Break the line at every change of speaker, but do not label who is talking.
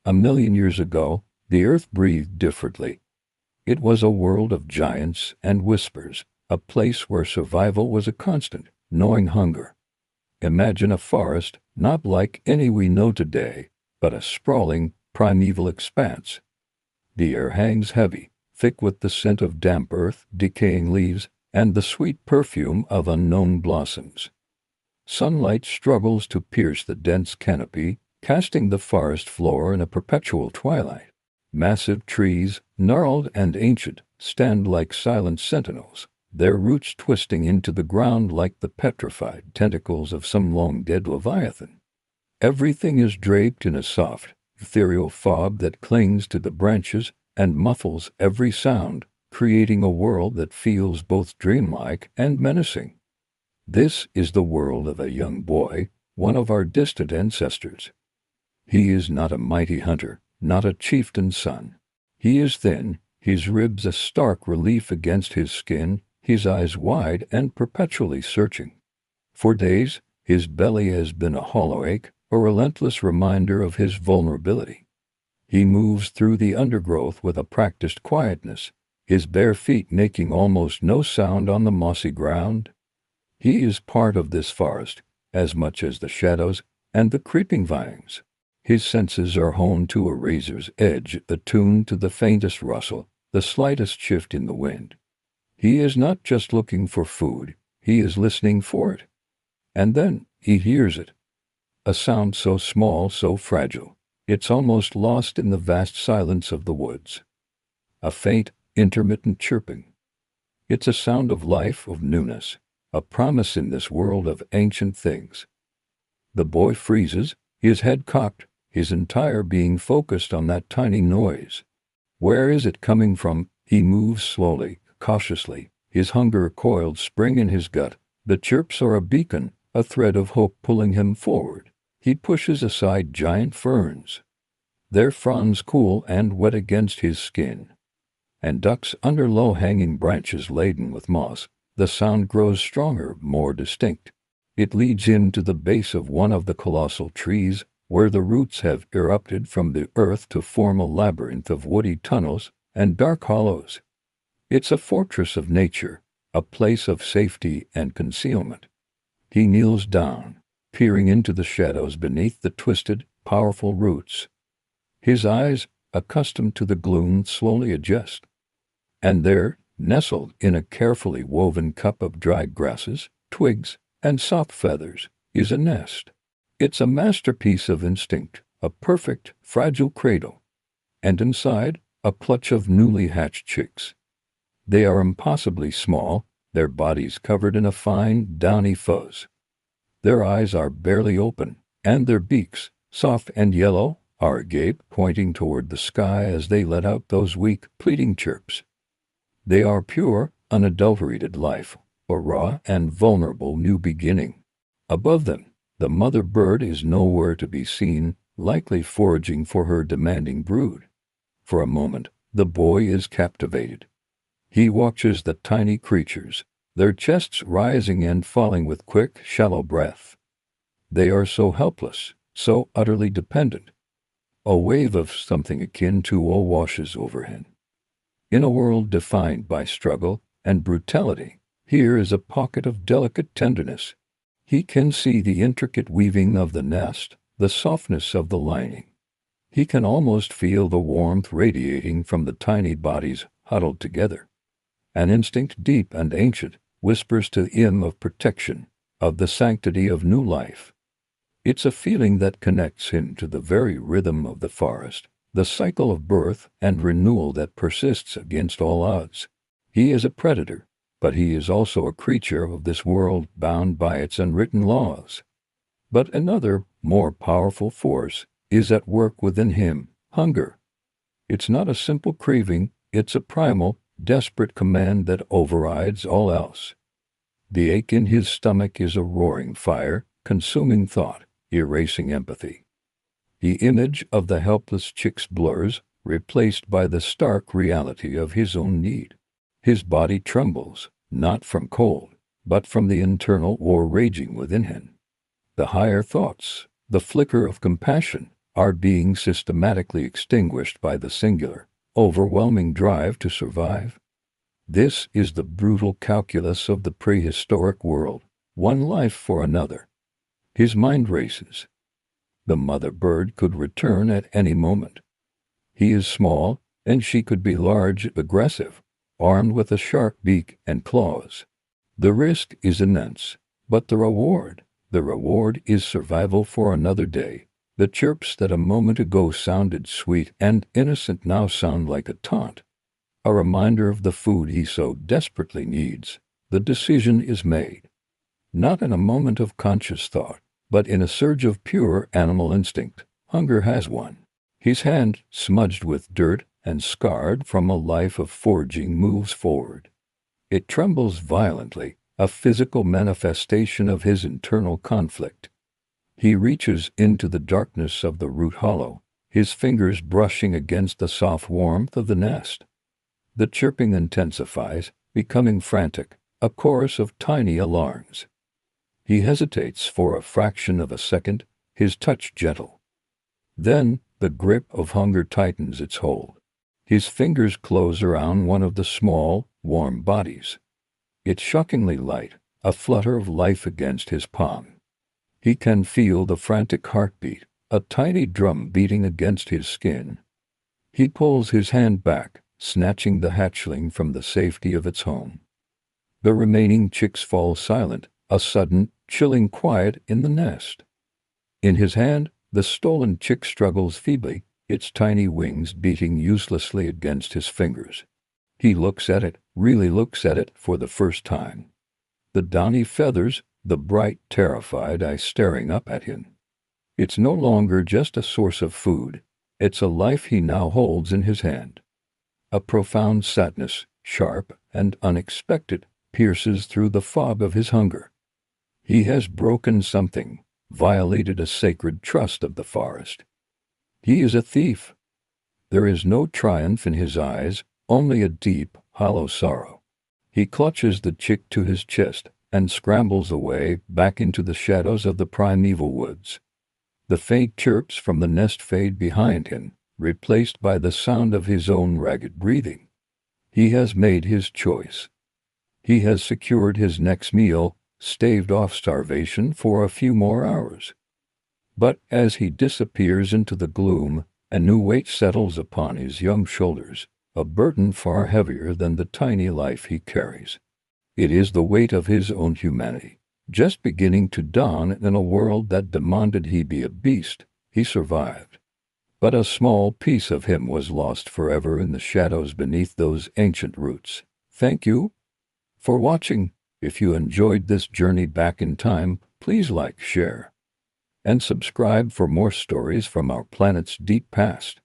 1 million years ago, the earth breathed differently. It was a world of giants and whispers, a place where survival was a constant, gnawing hunger. Imagine a forest not like any we know today, but a sprawling, primeval expanse. The air hangs heavy, thick with the scent of damp earth, decaying leaves, and the sweet perfume of unknown blossoms. Sunlight struggles to pierce the dense canopy, casting the forest floor in a perpetual twilight. Massive trees, gnarled and ancient, stand like silent sentinels, their roots twisting into the ground like the petrified tentacles of some long-dead leviathan. Everything is draped in a soft, ethereal fog that clings to the branches and muffles every sound, creating a world that feels both dreamlike and menacing. This is the world of a young boy, one of our distant ancestors. He is not a mighty hunter, not a chieftain's son. He is thin, his ribs a stark relief against his skin, his eyes wide and perpetually searching. For days, his belly has been a hollow ache, a relentless reminder of his vulnerability. He moves through the undergrowth with a practiced quietness, his bare feet making almost no sound on the mossy ground. He is part of this forest, as much as the shadows and the creeping vines. His senses are honed to a razor's edge, attuned to the faintest rustle, the slightest shift in the wind. He is not just looking for food, he is listening for it. And then he hears it. A sound so small, so fragile, it's almost lost in the vast silence of the woods. A faint, intermittent chirping. It's a sound of life, of newness, a promise in this world of ancient things. The boy freezes, his head cocked, his entire being focused on that tiny noise. Where is it coming from? He moves slowly, cautiously, his hunger a coiled spring in his gut. The chirps are a beacon, a thread of hope pulling him forward. He pushes aside giant ferns. Their fronds cool and wet against his skin. And ducks under low-hanging branches laden with moss. The sound grows stronger, more distinct. It leads him to the base of one of the colossal trees, where the roots have erupted from the earth to form a labyrinth of woody tunnels and dark hollows. It's a fortress of nature, a place of safety and concealment. He kneels down, peering into the shadows beneath the twisted, powerful roots. His eyes, accustomed to the gloom, slowly adjust. And there, nestled in a carefully woven cup of dried grasses, twigs, and soft feathers, is a nest. It's a masterpiece of instinct, a perfect, fragile cradle. And inside, a clutch of newly hatched chicks. They are impossibly small, their bodies covered in a fine, downy fuzz. Their eyes are barely open, and their beaks, soft and yellow, are agape, pointing toward the sky as they let out those weak, pleading chirps. They are pure, unadulterated life, a raw and vulnerable new beginning. Above them, the mother bird is nowhere to be seen, likely foraging for her demanding brood. For a moment, the boy is captivated. He watches the tiny creatures, their chests rising and falling with quick, shallow breath. They are so helpless, so utterly dependent. A wave of something akin to awe washes over him. In a world defined by struggle and brutality, here is a pocket of delicate tenderness. He can see the intricate weaving of the nest, the softness of the lining. He can almost feel the warmth radiating from the tiny bodies huddled together. An instinct deep and ancient whispers to him of protection, of the sanctity of new life. It's a feeling that connects him to the very rhythm of the forest, the cycle of birth and renewal that persists against all odds. He is a predator, but he is also a creature of this world bound by its unwritten laws. But another, more powerful force is at work within him, hunger. It's not a simple craving, it's a primal, desperate command that overrides all else. The ache in his stomach is a roaring fire, consuming thought, erasing empathy. The image of the helpless chicks blurs, replaced by the stark reality of his own need. His body trembles, not from cold, but from the internal war raging within him. The higher thoughts, the flicker of compassion, are being systematically extinguished by the singular, overwhelming drive to survive. This is the brutal calculus of the prehistoric world, one life for another. His mind races. The mother bird could return at any moment. He is small, and she could be large, aggressive, armed with a sharp beak and claws. The risk is immense, but the reward is survival for another day. The chirps that a moment ago sounded sweet and innocent now sound like a taunt, a reminder of the food he so desperately needs. The decision is made, not in a moment of conscious thought, but in a surge of pure animal instinct. Hunger has won. His hand, smudged with dirt and scarred from a life of foraging, moves forward. It trembles violently, a physical manifestation of his internal conflict. He reaches into the darkness of the root hollow, his fingers brushing against the soft warmth of the nest. The chirping intensifies, becoming frantic, a chorus of tiny alarms. He hesitates for a fraction of a second, his touch gentle. Then the grip of hunger tightens its hold. His fingers close around one of the small, warm bodies. It's shockingly light, a flutter of life against his palm. He can feel the frantic heartbeat, a tiny drum beating against his skin. He pulls his hand back, snatching the hatchling from the safety of its home. The remaining chicks fall silent, a sudden, chilling quiet in the nest. In his hand, the stolen chick struggles feebly, its tiny wings beating uselessly against his fingers. He looks at it, really looks at it for the first time. The downy feathers, the bright, terrified eye staring up at him. It's no longer just a source of food, it's a life he now holds in his hand. A profound sadness, sharp and unexpected, pierces through the fog of his hunger. He has broken something, violated a sacred trust of the forest. He is a thief. There is no triumph in his eyes, only a deep, hollow sorrow. He clutches the chick to his chest and scrambles away back into the shadows of the primeval woods. The faint chirps from the nest fade behind him, replaced by the sound of his own ragged breathing. He has made his choice. He has secured his next meal, staved off starvation for a few more hours. But as he disappears into the gloom, a new weight settles upon his young shoulders, a burden far heavier than the tiny life he carries. It is the weight of his own humanity, just beginning to dawn in a world that demanded he be a beast. He survived. But a small piece of him was lost forever in the shadows beneath those ancient roots. Thank you for watching. If you enjoyed this journey back in time, please like, share, and subscribe for more stories from our planet's deep past.